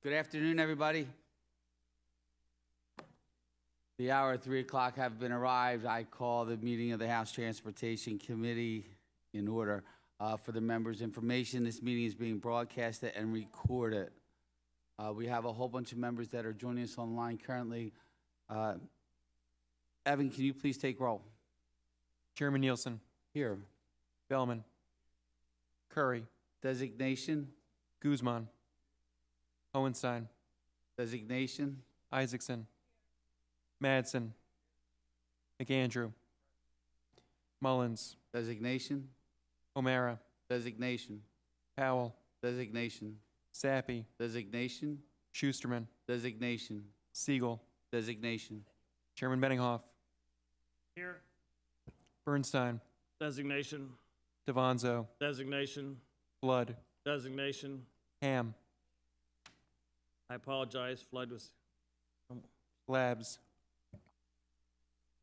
Good afternoon, everybody. The hour of 3 o'clock have been arrived. I call the meeting of the House Transportation Committee in order. For the members' information, this meeting is being broadcasted and recorded. We have a whole bunch of members that are joining us online currently. Evan, can you please take roll? Chairman Nielsen, Here. Bellman, Curry, Designation. Guzman, Hohenstein, Designation. Isaacson, Madsen, McAndrew, Mullins, Designation. O'Mara, Designation. Powell, Designation. Sappy, Designation. Schusterman, Designation. Siegel, Designation. Chairman Benninghoff, Here. Bernstein, Designation. Devanzo, Designation. Flood, Designation. Ham, I apologize. Flood was. Labs,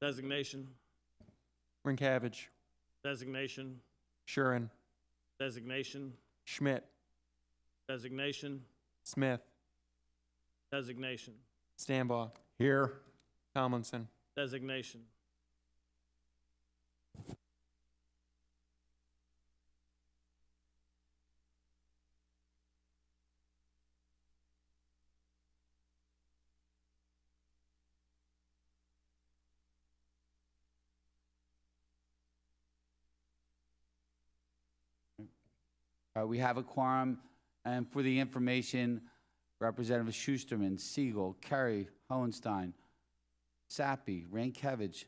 Designation. Rinkavage, Designation. Shuren, Designation. Schmidt, Designation. Smith, Designation. Stambaugh, Here. Tomlinson. Designation. We have a quorum, and for the information, Representative Schusterman, Siegel, Kerry, Hohenstein, Sappy, Rankevich,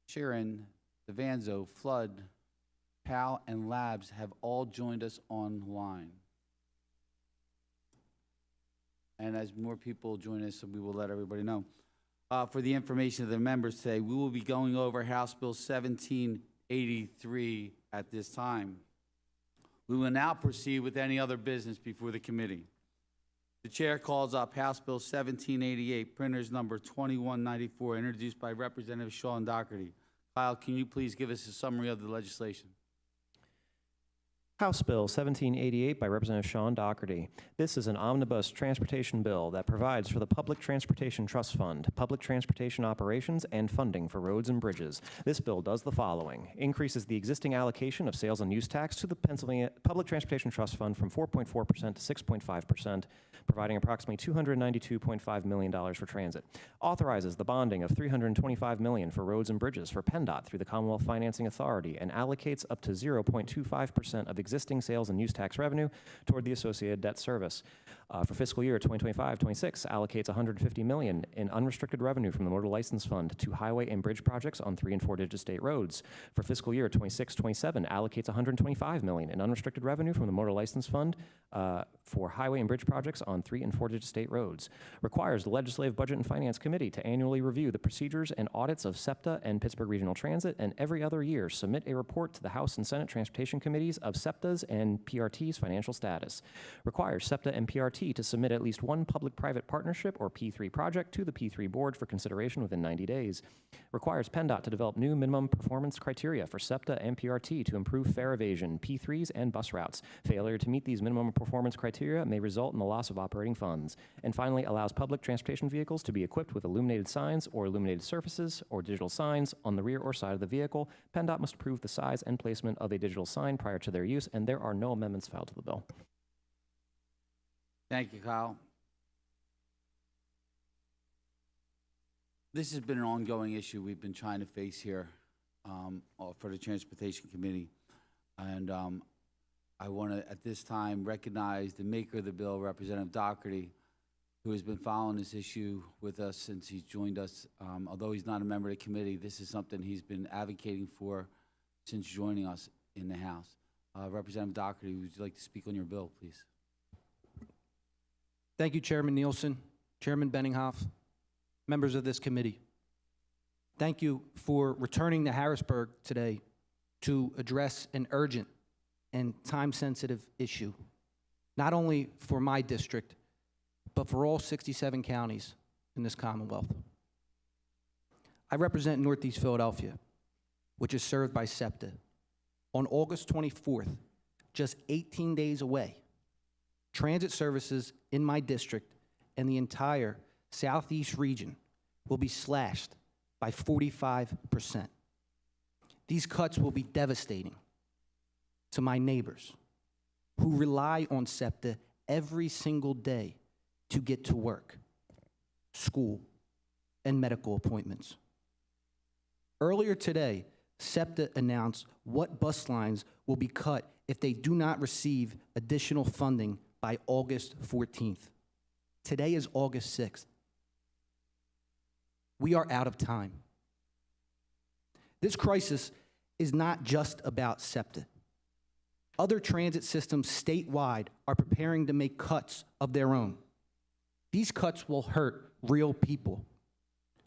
Sheeran, Devanzo, Flood, Powell, and Labs have all joined us online. And as more people join us, we will let everybody know. For the information of the members today, we will be going over House Bill 1783 at this time. We will now proceed with any other business before the committee. The chair calls up House Bill 1788, printers number 2194, introduced by Representative Sean Doherty. Kyle, can you please give us a summary of the legislation? House Bill 1788 by Representative Sean Doherty. This is an omnibus transportation bill that provides for the Public Transportation Trust Fund, public transportation operations, and funding for roads and bridges. This bill does the following. Increases the existing allocation of sales and use tax to the Pennsylvania Public Transportation Trust Fund from 4.4% to 6.5%, providing approximately $292.5 million for transit. Authorizes the bonding of $325 million for roads and bridges for PennDOT through the Commonwealth Financing Authority and allocates up to 0.25% of existing sales and use tax revenue toward the associated debt service. For fiscal year 2025-26, allocates $150 million in unrestricted revenue from the Motor License Fund to highway and bridge projects on 3- and 4-digit state roads. For fiscal year 26-27, allocates $125 million in unrestricted revenue from the Motor License Fund for highway and bridge projects on 3- and 4-digit state roads. Requires the Legislative Budget and Finance Committee to annually review the procedures and audits of SEPTA and Pittsburgh Regional Transit, and every other year submit a report to the House and Senate Transportation Committees of SEPTA's and PRT's financial status. Requires SEPTA and PRT to submit at least one public-private partnership or P3 project to the P3 board for consideration within 90 days. Requires PennDOT to develop new minimum performance criteria for SEPTA and PRT to improve fare evasion, P3s, and bus routes. Failure to meet these minimum performance criteria may result in the loss of operating funds. And finally, allows public transportation vehicles to be equipped with illuminated signs or illuminated surfaces or digital signs on the rear or side of the vehicle. PennDOT must approve the size and placement of a digital sign prior to their use, and there are no amendments filed to the bill. Thank you, Kyle. This has been an ongoing issue we've been trying to face here for the Transportation Committee. And I want to, at this time, recognize the maker of the bill, Representative Doherty, who has been following this issue with us since he's joined us. Although he's not a member of the committee, this is something he's been advocating for since joining us in the House. Representative Doherty, would you like to speak on your bill, please? Thank you, Chairman Nielsen, Chairman Benninghoff, members of this committee. Thank you for returning to Harrisburg today to address an urgent and time-sensitive issue, not only for my district, but for all 67 counties in this Commonwealth. I represent Northeast Philadelphia, which is served by SEPTA. On August 24th, just 18 days away, transit services in my district and the entire Southeast region will be slashed by 45%. These cuts will be devastating to my neighbors who rely on SEPTA every single day to get to work, school, and medical appointments. Earlier today, SEPTA announced what bus lines will be cut if they do not receive additional funding by August 14th. Today is August 6th. We are out of time. This crisis is not just about SEPTA. Other transit systems statewide are preparing to make cuts of their own. These cuts will hurt real people,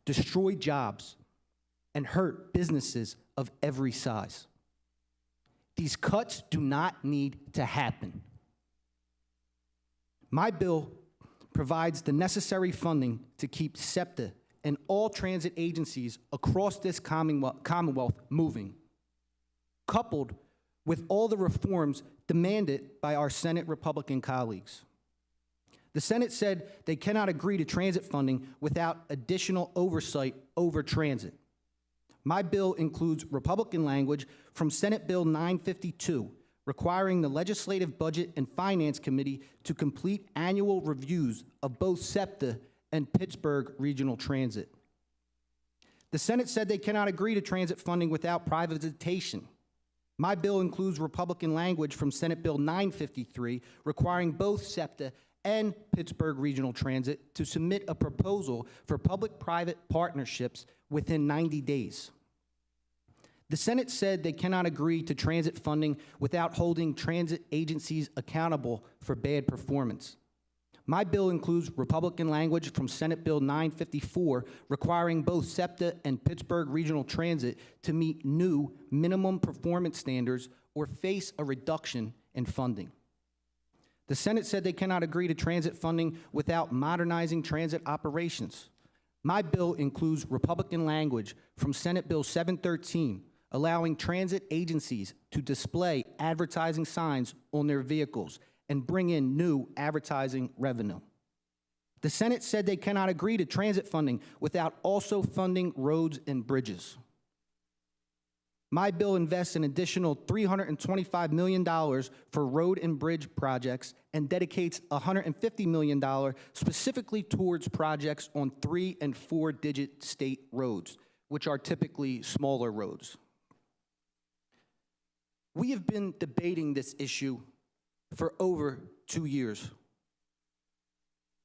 destroy jobs, and hurt businesses of every size. These cuts do not need to happen. My bill provides the necessary funding to keep SEPTA and all transit agencies across this Commonwealth moving, coupled with all the reforms demanded by our Senate Republican colleagues. The Senate said they cannot agree to transit funding without additional oversight over transit. My bill includes Republican language from Senate Bill 952, requiring the Legislative Budget and Finance Committee to complete annual reviews of both SEPTA and Pittsburgh Regional Transit. The Senate said they cannot agree to transit funding without privatization. My bill includes Republican language from Senate Bill 953, requiring both SEPTA and Pittsburgh Regional Transit to submit a proposal for public-private partnerships within 90 days. The Senate said they cannot agree to transit funding without holding transit agencies accountable for bad performance. My bill includes Republican language from Senate Bill 954, requiring both SEPTA and Pittsburgh Regional Transit to meet new minimum performance standards or face a reduction in funding. The Senate said they cannot agree to transit funding without modernizing transit operations. My bill includes Republican language from Senate Bill 713, allowing transit agencies to display advertising signs on their vehicles and bring in new advertising revenue. The Senate said they cannot agree to transit funding without also funding roads and bridges. My bill invests an additional $325 million for road and bridge projects and dedicates $150 million specifically towards projects on 3- and 4-digit state roads, which are typically smaller roads. We have been debating this issue for over 2 years.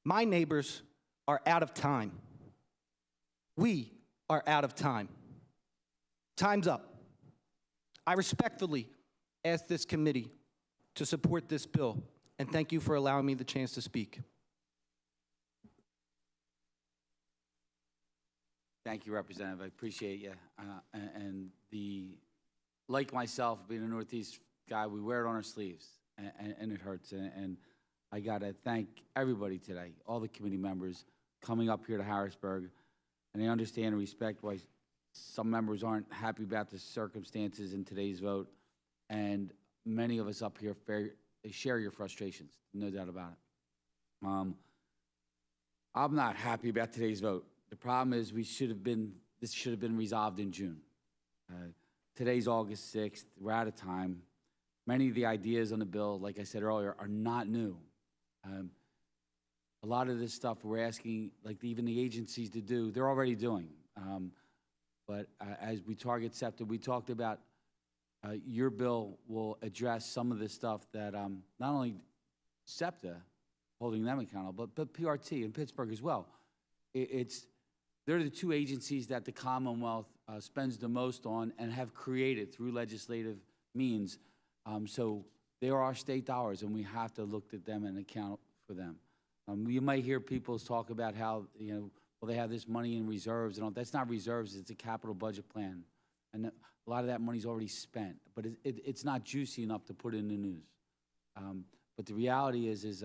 My neighbors are out of time. We are out of time. Time's up. I respectfully ask this committee to support this bill, and thank you for allowing me the chance to speak. Thank you, Representative. I appreciate you. Like myself, being a Northeast guy, we wear it on our sleeves, and it hurts. And I got to thank everybody today, all the committee members coming up here to Harrisburg. And I understand and respect why some members aren't happy about the circumstances in today's vote. And many of us up here share your frustrations, no doubt about it. I'm not happy about today's vote. The problem is this should have been resolved in June. Today's August 6th. We're out of time. Many of the ideas on the bill, like I said earlier, are not new. A lot of this stuff we're asking, like even the agencies to do, they're already doing. But as we target SEPTA, we talked about your bill will address some of this stuff that not only SEPTA, holding them accountable, but PRT in Pittsburgh as well. They're the two agencies that the Commonwealth spends the most on and have created through legislative means. So they are our state dollars, and we have to look at them and account for them. You might hear people talk about how, well, they have this money in reserves and all. That's not reserves, it's a capital budget plan. And a lot of that money's already spent, but it's not juicy enough to put in the news. But the reality is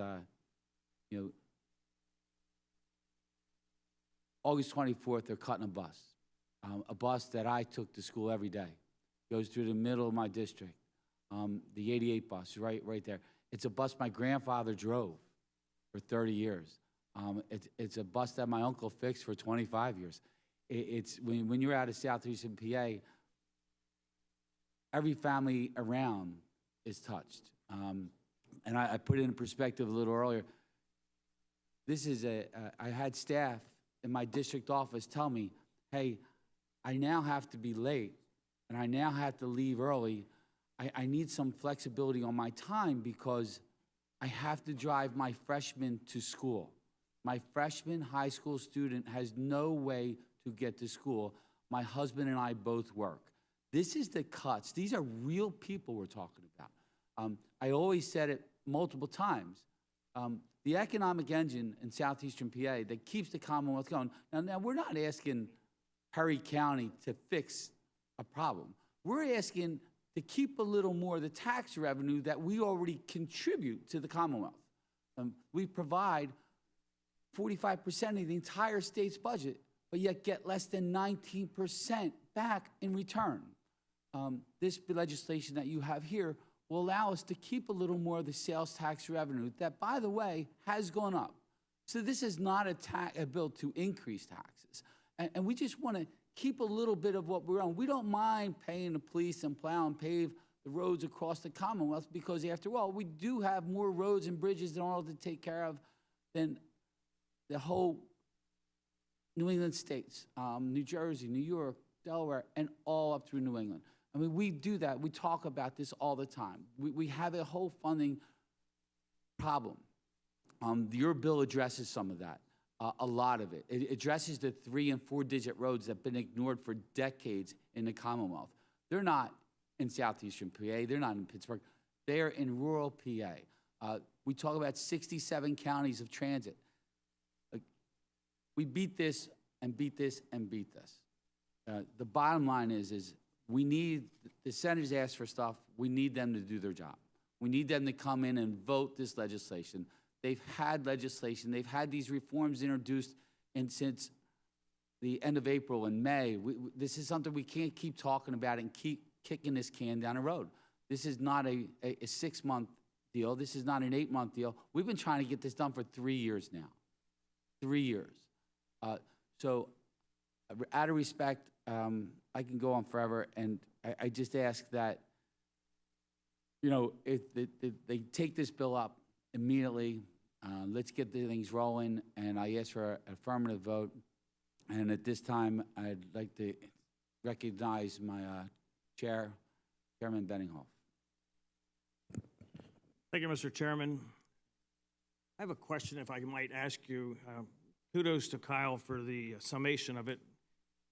August 24th, they're cutting a bus that I took to school every day. Goes through the middle of my district. The 88 bus, right there. It's a bus my grandfather drove for 30 years. It's a bus that my uncle fixed for 25 years. It's when you're out of southeastern PA, every family around is touched. And I put it in perspective a little earlier. This is I had staff in my district office tell me, hey, I now have to be late and I now have to leave early. I need some flexibility on my time because I have to drive my freshman to school. My freshman high school student has no way to get to school. My husband and I both work. This is the cuts. These are real people we're talking about. I always said it multiple times. The economic engine in southeastern PA that keeps the Commonwealth going. Now we're not asking Perry County to fix a problem. We're asking to keep a little more of the tax revenue that we already contribute to the Commonwealth. We provide 45% of the entire state's budget, but yet get less than 19% back in return. This legislation that you have here will allow us to keep a little more of the sales tax revenue that, by the way, has gone up. So this is not a bill to increase taxes. And we just want to keep a little bit of what we're on. We don't mind paying the police and plow and pave the roads across the Commonwealth because, after all, we do have more roads and bridges in order to take care of than the whole New England states, New Jersey, New York, Delaware, and all up through New England. I mean, we do that. We talk about this all the time. We have a whole funding problem. Your bill addresses some of that, a lot of it. It addresses the 3- and 4-digit roads that have been ignored for decades in the Commonwealth. They're not in southeastern PA. They're not in Pittsburgh. They're in rural PA. We talk about 67 counties of transit. We beat this and beat this and beat this. The bottom line is we need, the senators ask for stuff, we need them to do their job. We need them to come in and vote this legislation. They've had legislation, they've had these reforms introduced since the end of April and May. This is something we can't keep talking about and keep kicking this can down the road. This is not a 6-month deal. This is not an 8-month deal. We've been trying to get this done for 3 years now. 3 years. So out of respect, I can go on forever, and I just ask that, you know, if they take this bill up immediately, let's get the things rolling, and I ask for an affirmative vote. And at this time, I'd like to recognize my chair, Chairman Benninghoff. Thank you, Mr. Chairman. I have a question, if I might ask you. Kudos to Kyle for the summation of it.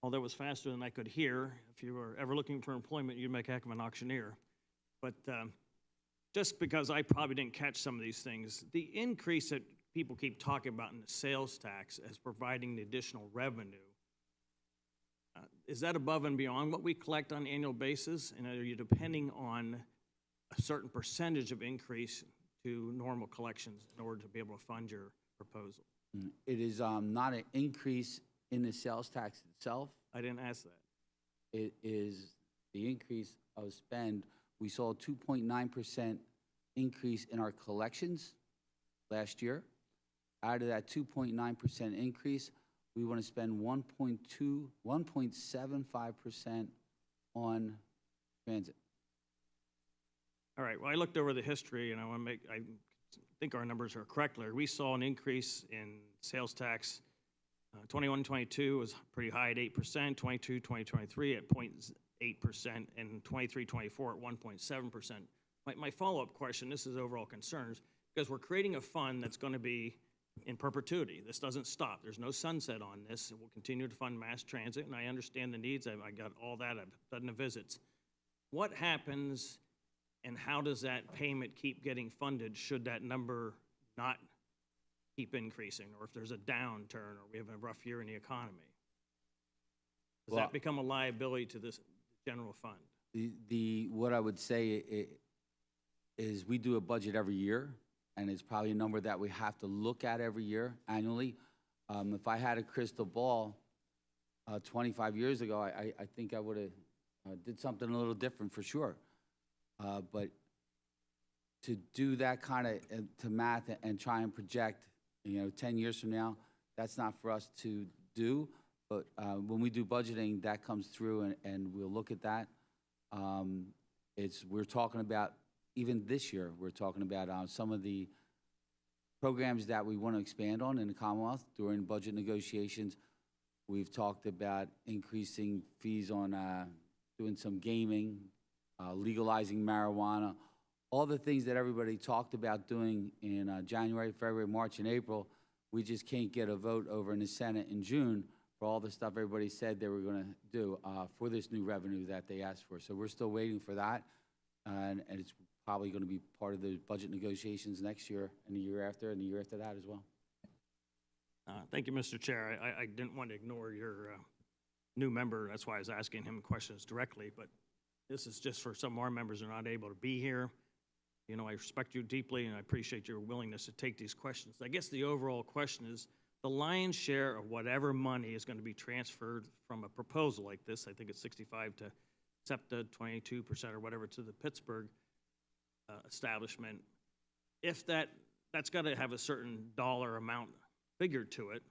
Although it was faster than I could hear. If you were ever looking for employment, you'd make a heck of an auctioneer. But just because I probably didn't catch some of these things, the increase that people keep talking about in the sales tax as providing the additional revenue, is that above and beyond what we collect on an annual basis? And are you depending on a certain percentage of increase to normal collections in order to be able to fund your proposal? It is not an increase in the sales tax itself. I didn't ask that. It is the increase of spend. We saw a 2.9% increase in our collections last year. Out of that 2.9% increase, we want to spend 1.75% on transit. All right, well, I looked over the history, and I think our numbers are correct. We saw an increase in sales tax. 21-22 was pretty high at 8%, 22-23 at 0.8%, and 23-24 at 1.7%. My follow-up question, this is overall concerns, because we're creating a fund that's going to be in perpetuity. This doesn't stop. There's no sunset on this. We'll continue to fund mass transit, and I understand the needs. I got all that. I've done the visits. What happens, and how does that payment keep getting funded should that number not keep increasing, or if there's a downturn, or we have a rough year in the economy? Does that become a liability to this general fund? What I would say is we do a budget every year, and it's probably a number that we have to look at every year, annually. If I had a crystal ball 25 years ago, I think I would have did something a little different for sure. But to do that kind of, to math and try and project, 10 years from now, that's not for us to do. But when we do budgeting, that comes through, and we'll look at that. We're talking about, even this year, we're talking about some of the programs that we want to expand on in the Commonwealth during budget negotiations. We've talked about increasing fees on doing some gaming, legalizing marijuana, all the things that everybody talked about doing in January, February, March, and April. We just can't get a vote over in the Senate in June for all the stuff everybody said they were going to do for this new revenue that they asked for. So we're still waiting for that, and it's probably going to be part of the budget negotiations next year and the year after and the year after that as well. Thank you, Mr. Chair. I didn't want to ignore your new member. That's why I was asking him questions directly, but this is just for some of our members who are not able to be here. I respect you deeply, and I appreciate your willingness to take these questions. I guess the overall question is, the lion's share of whatever money is going to be transferred from a proposal like this, I think it's 65 to SEPTA, 22% or whatever, to the Pittsburgh establishment. If that's got to have a certain dollar amount figure to it,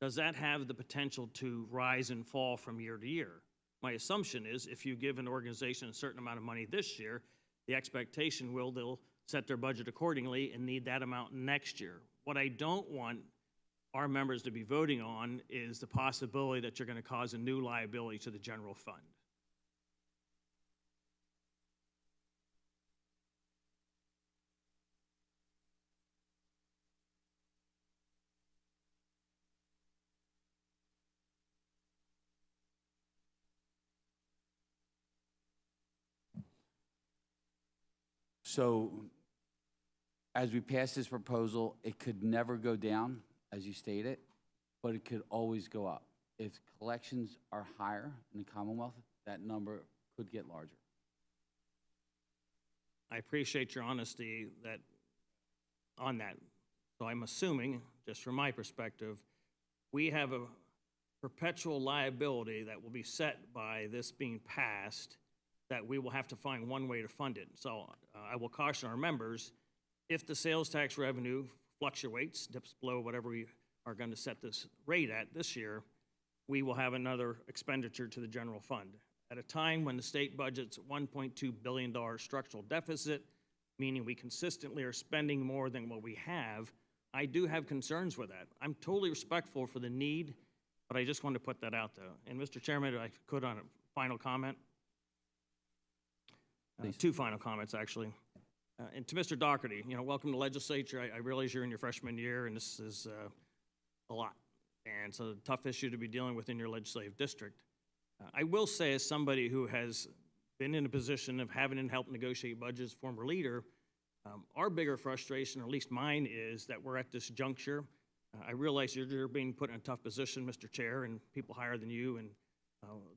does that have the potential to rise and fall from year to year? My assumption is if you give an organization a certain amount of money this year, the expectation will they'll set their budget accordingly and need that amount next year. What I don't want our members to be voting on is the possibility that you're going to cause a new liability to the general fund. So as we pass this proposal, it could never go down, as you stated, but it could always go up. If collections are higher in the Commonwealth, that number could get larger. I appreciate your honesty on that. So I'm assuming, just from my perspective, we have a perpetual liability that will be set by this being passed, that we will have to find one way to fund it. So I will caution our members, if the sales tax revenue fluctuates, dips below whatever we are going to set this rate at this year, we will have another expenditure to the general fund. At a time when the state budget's $1.2 billion structural deficit, meaning we consistently are spending more than what we have, I do have concerns with that. I'm totally respectful for the need, but I just want to put that out there. And Mr. Chairman, if I could on a final comment. Two final comments, actually. And to Mr. Doherty, welcome to the legislature. I realize you're in your freshman year, and this is a lot. And it's a tough issue to be dealing with in your legislative district. I will say, as somebody who has been in a position of having to help negotiate budgets, former leader, our bigger frustration, or at least mine, is that we're at this juncture. I realize you're being put in a tough position, Mr. Chair, and people higher than you, and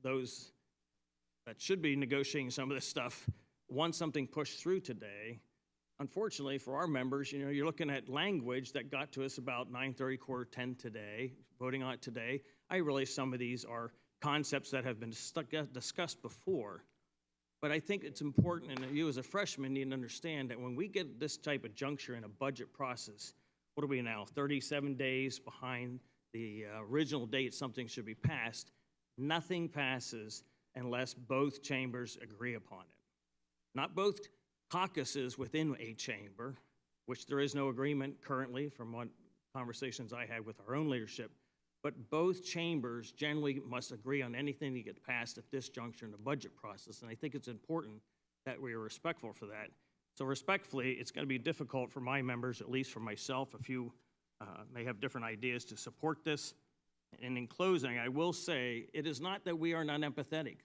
those that should be negotiating some of this stuff want something pushed through today. Unfortunately, for our members, you're looking at language that got to us about 9:30, 9:45 today, voting on it today. I realize some of these are concepts that have been discussed before, but I think it's important, and you as a freshman need to understand that when we get this type of juncture in a budget process, what are we now, 37 days behind the original date something should be passed? Nothing passes unless both chambers agree upon it. Not both caucuses within a chamber, which there is no agreement currently from what conversations I had with our own leadership, but both chambers generally must agree on anything that gets passed at this juncture in the budget process, and I think it's important that we are respectful for that. So respectfully, it's going to be difficult for my members, at least for myself, a few may have different ideas to support this. And in closing, I will say, it is not that we are not empathetic.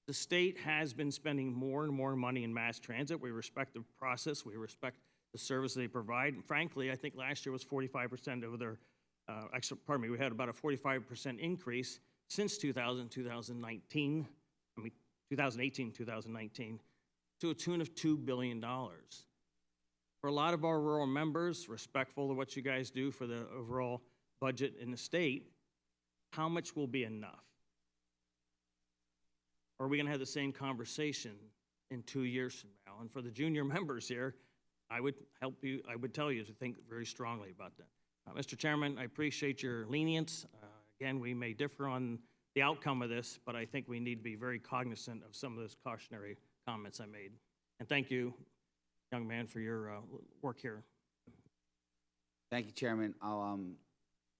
The state has been spending more and more money in mass transit. We respect the process. We respect the service they provide. And frankly, I think last year was 45% of their, we had about a 45% increase since 2018, 2019, to a tune of $2 billion. For a lot of our rural members, respectful of what you guys do for the overall budget in the state, how much will be enough? Or are we going to have the same conversation in 2 years from now? And for the junior members here, I would tell you to think very strongly about that. Mr. Chairman, I appreciate your lenience. Again, we may differ on the outcome of this, but I think we need to be very cognizant of some of those cautionary comments I made. And thank you, young man, for your work here. Thank you, Chairman. I'll,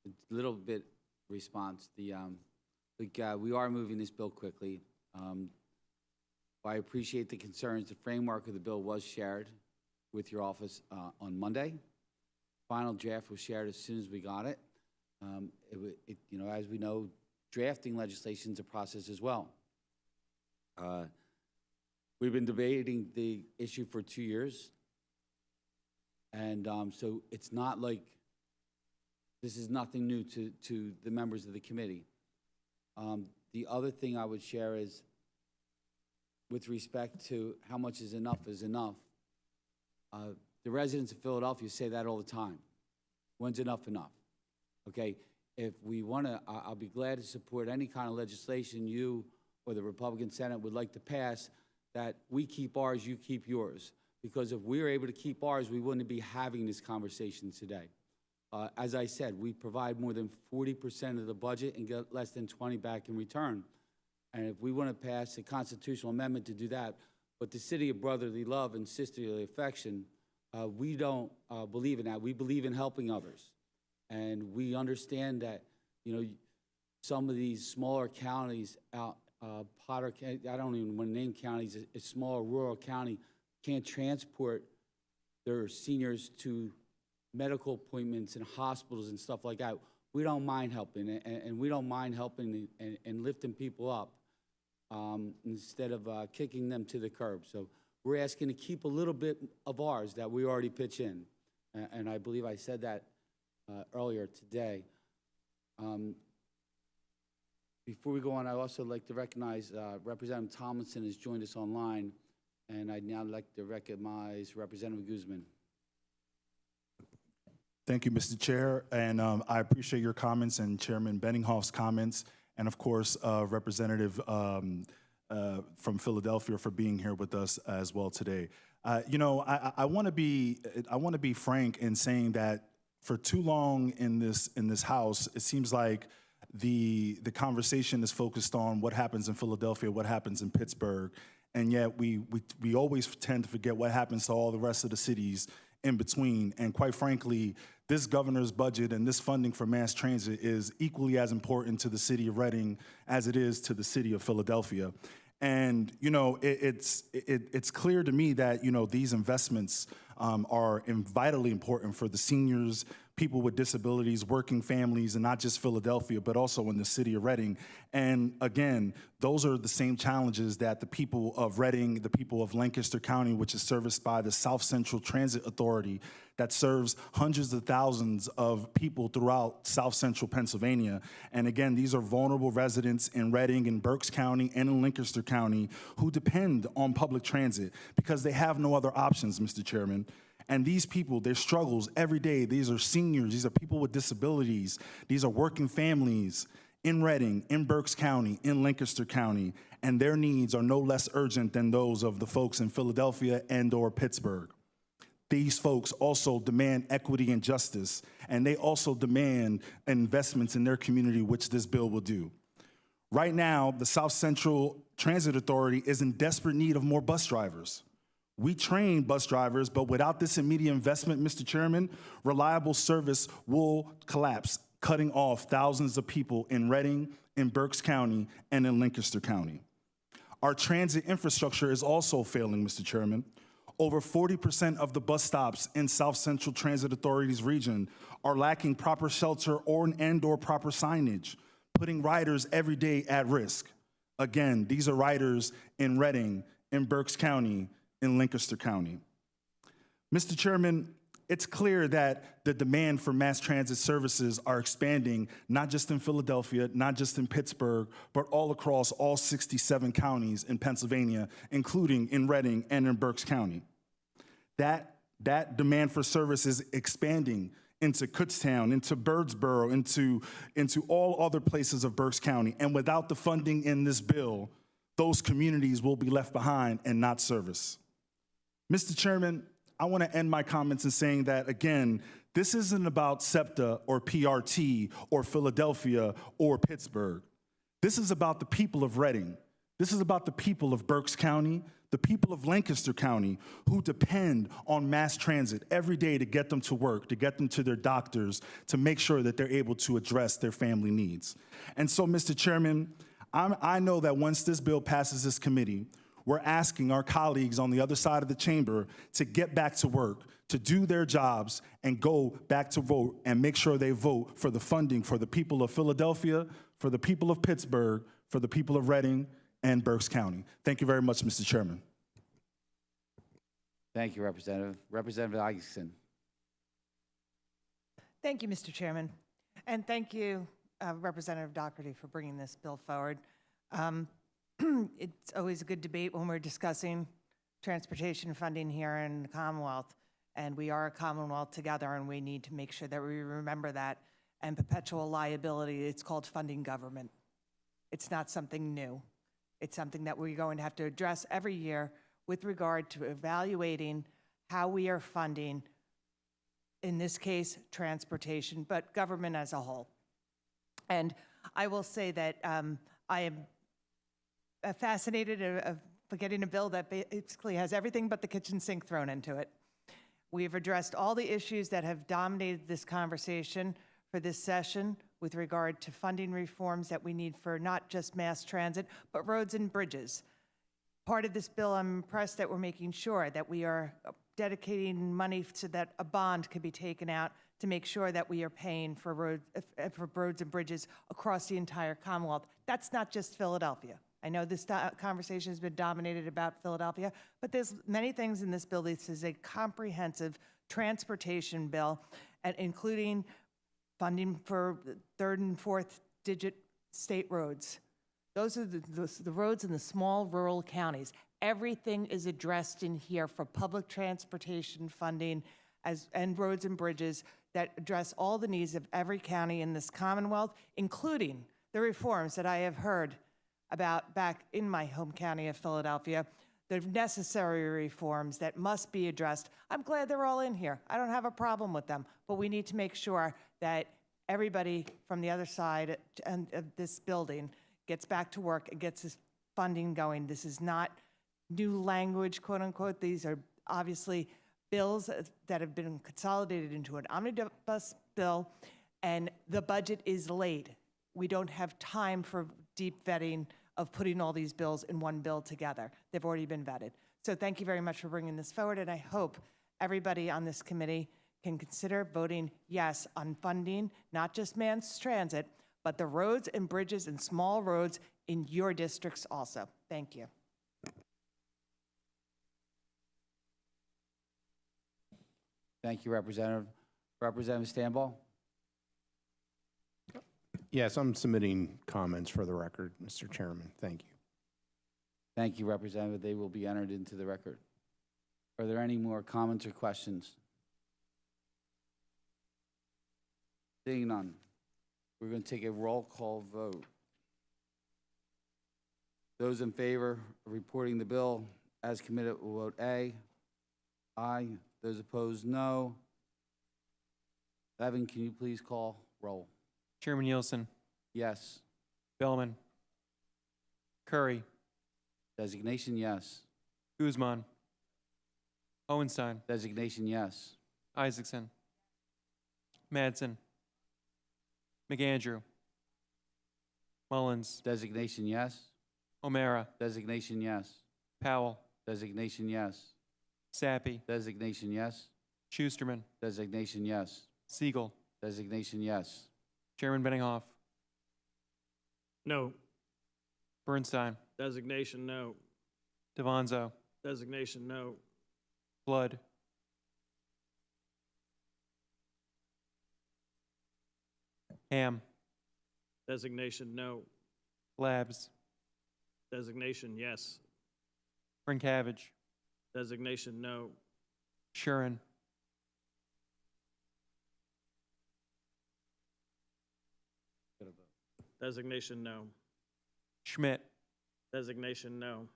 a little bit response. We are moving this bill quickly. I appreciate the concerns. The framework of the bill was shared with your office on Monday. Final draft was shared as soon as we got it. You know, as we know, drafting legislation is a process as well. We've been debating the issue for 2 years. And so it's not like this is nothing new to the members of the committee. The other thing I would share is with respect to how much is enough is enough. The residents of Philadelphia say that all the time. When's enough enough? Okay, if we want to, I'll be glad to support any kind of legislation you or the Republican Senate would like to pass that we keep ours, you keep yours. Because if we were able to keep ours, we wouldn't be having this conversation today. As I said, we provide more than 40% of the budget and get less than 20 back in return. And if we want to pass a constitutional amendment to do that, but the city of brotherly love and sisterly affection, we don't believe in that. We believe in helping others. And we understand that, you know, some of these smaller counties out, Potter County, I don't even want to name counties, a smaller rural county, can't transport their seniors to medical appointments and hospitals and stuff like that. We don't mind helping, and we don't mind helping and lifting people up instead of kicking them to the curb. So we're asking to keep a little bit of ours that we already pitch in, and I believe I said that earlier today. Before we go on, I'd also like to recognize Representative Tomlinson has joined us online, and I'd now like to recognize Representative Guzman. Thank you, Mr. Chair, and I appreciate your comments and Chairman Benninghoff's comments, and of course, Representative from Philadelphia for being here with us as well today. You know, I want to be frank in saying that for too long in this House, it seems like the conversation is focused on what happens in Philadelphia, what happens in Pittsburgh, and yet we always tend to forget what happens to all the rest of the cities in between. And quite frankly, this governor's budget and this funding for mass transit is equally as important to the city of Reading as it is to the city of Philadelphia. And, you know, it's clear to me that, you know, these investments are vitally important for the seniors, people with disabilities, working families, and not just Philadelphia, but also in the city of Reading. And again, those are the same challenges that the people of Reading, the people of Lancaster County, which is serviced by the South Central Transit Authority, that serves hundreds of thousands of people throughout South Central Pennsylvania. And again, these are vulnerable residents in Reading, and Berks County, and in Lancaster County who depend on public transit because they have no other options, Mr. Chairman. And these people, their struggles every day, these are seniors, these are people with disabilities, these are working families in Reading, in Berks County, in Lancaster County, and their needs are no less urgent than those of the folks in Philadelphia and or Pittsburgh. These folks also demand equity and justice, and they also demand investments in their community, which this bill will do. Right now, the South Central Transit Authority is in desperate need of more bus drivers. We train bus drivers, but without this immediate investment, Mr. Chairman, reliable service will collapse, cutting off thousands of people in Reading, in Berks County, and in Lancaster County. Our transit infrastructure is also failing, Mr. Chairman. Over 40% of the bus stops in South Central Transit Authority's region are lacking proper shelter and/or proper signage, putting riders every day at risk. Again, these are riders in Reading, in Berks County, in Lancaster County. Mr. Chairman, it's clear that the demand for mass transit services are expanding, not just in Philadelphia, not just in Pittsburgh, but all across all 67 counties in Pennsylvania, including in Reading and in Berks County. That demand for service is expanding into Kutztown, into Birdsboro, into all other places of Berks County. And without the funding in this bill, those communities will be left behind and not serviced. Mr. Chairman, I want to end my comments in saying that, again, this isn't about SEPTA or PRT or Philadelphia or Pittsburgh. This is about the people of Reading. This is about the people of Berks County, the people of Lancaster County who depend on mass transit every day to get them to work, to get them to their doctors, to make sure that they're able to address their family needs. And so, Mr. Chairman, I know that once this bill passes this committee, we're asking our colleagues on the other side of the chamber to get back to work, to do their jobs and go back to vote and make sure they vote for the funding for the people of Philadelphia, for the people of Pittsburgh, for the people of Reading and Berks County. Thank you very much, Mr. Chairman. Thank you, Representative. Representative Isaacson. Thank you, Mr. Chairman. And thank you, Representative Doherty, for bringing this bill forward. It's always a good debate when we're discussing transportation funding here in the Commonwealth. And we are a Commonwealth together, and we need to make sure that we remember that. And perpetual liability, it's called funding government. It's not something new. It's something that we're going to have to address every year with regard to evaluating how we are funding, in this case, transportation, but government as a whole. And I will say that I am fascinated of getting a bill that basically has everything but the kitchen sink thrown into it. We've addressed all the issues that have dominated this conversation for this session with regard to funding reforms that we need for not just mass transit, but roads and bridges. Part of this bill, I'm impressed that we're making sure that we are dedicating money so that a bond could be taken out to make sure that we are paying for roads and bridges across the entire Commonwealth. That's not just Philadelphia. I know this conversation has been dominated about Philadelphia, but there's many things in this bill. This is a comprehensive transportation bill, and including funding for third and fourth digit state roads. Those are the roads in the small rural counties. Everything is addressed in here for public transportation funding and roads and bridges that address all the needs of every county in this Commonwealth, including the reforms that I have heard about back in my home county of Philadelphia, the necessary reforms that must be addressed. I'm glad they're all in here. I don't have a problem with them, but we need to make sure that everybody from the other side of this building gets back to work and gets this funding going. This is not new language, quote unquote. These are obviously bills that have been consolidated into an omnibus bill, and the budget is late. We don't have time for deep vetting of putting all these bills in one bill together. They've already been vetted. So thank you very much for bringing this forward, and I hope everybody on this committee can consider voting yes on funding, not just mass transit, but the roads and bridges and small roads in your districts also. Thank you. Thank you, Representative. Representative Stanball. Yes, I'm submitting comments for the record, Mr. Chairman. Thank you. Thank you, Representative. They will be entered into the record. Are there any more comments or questions? Seeing none, we're going to take a roll call vote. Those in favor of reporting the bill as committed will vote aye. Aye. Those opposed, no. Evan, can you please call roll? Chairman Nielsen, Yes. Bellman, Curry, Designation, yes. Guzman, Hohenstein, Designation, yes. Isaacson, Madsen, McAndrew, Mullins, Designation, yes. O'Mara, Designation, yes. Powell, Designation, yes. Sappy, Designation, yes. Schusterman, Designation, yes. Siegel, Designation, yes. Chairman Benninghoff, No. Bernstein, Designation, no. Devanzo, Designation, no. Flood, Ham, Designation, no. Labs, Designation, yes. Brinkavage, Designation, no. Shuren, Designation, no. Schmidt, Designation, no.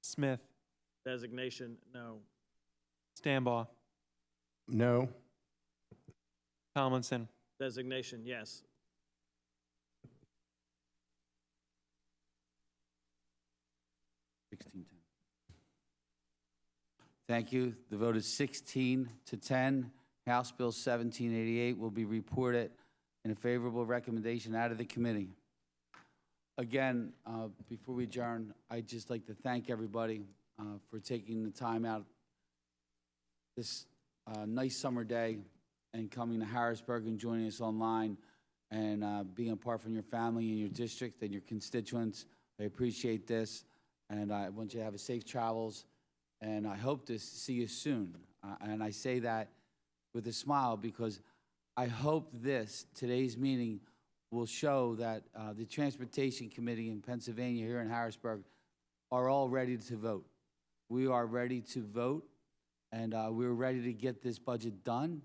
Smith, Designation, no. Stambaugh, No. Tomlinson, Designation, yes. 16-10. Thank you. The vote is 16 to 10. House Bill 1788 will be reported in a favorable recommendation out of the committee. Again, before we adjourn, I'd just like to thank everybody for taking the time out this nice summer day and coming to Harrisburg and joining us online and being apart from your family and your district and your constituents. I appreciate this, and I want you to have a safe travels, and I hope to see you soon. And I say that with a smile because I hope today's meeting, will show that the Transportation Committee in Pennsylvania here in Harrisburg are all ready to vote. We are ready to vote, and we're ready to get this budget done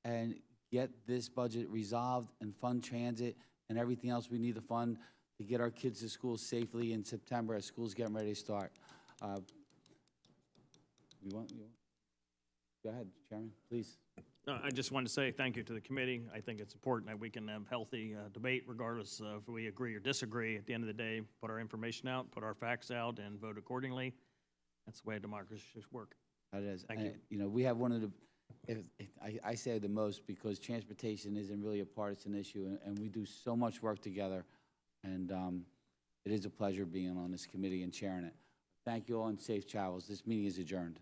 and get this budget resolved and fund transit and everything else we need to fund to get our kids to school safely in September as school's getting ready to start. Go ahead, Chairman, please. I just wanted to say thank you to the committee. I think it's important that we can have healthy debate regardless of if we agree or disagree. At the end of the day, put our information out, put our facts out, and vote accordingly. That's the way democracy should work. That is. Thank you. You know, we have one of the, I say the most because transportation isn't really a partisan issue, and we do so much work together. And it is a pleasure being on this committee and chairing it. Thank you all and safe travels. This meeting is adjourned.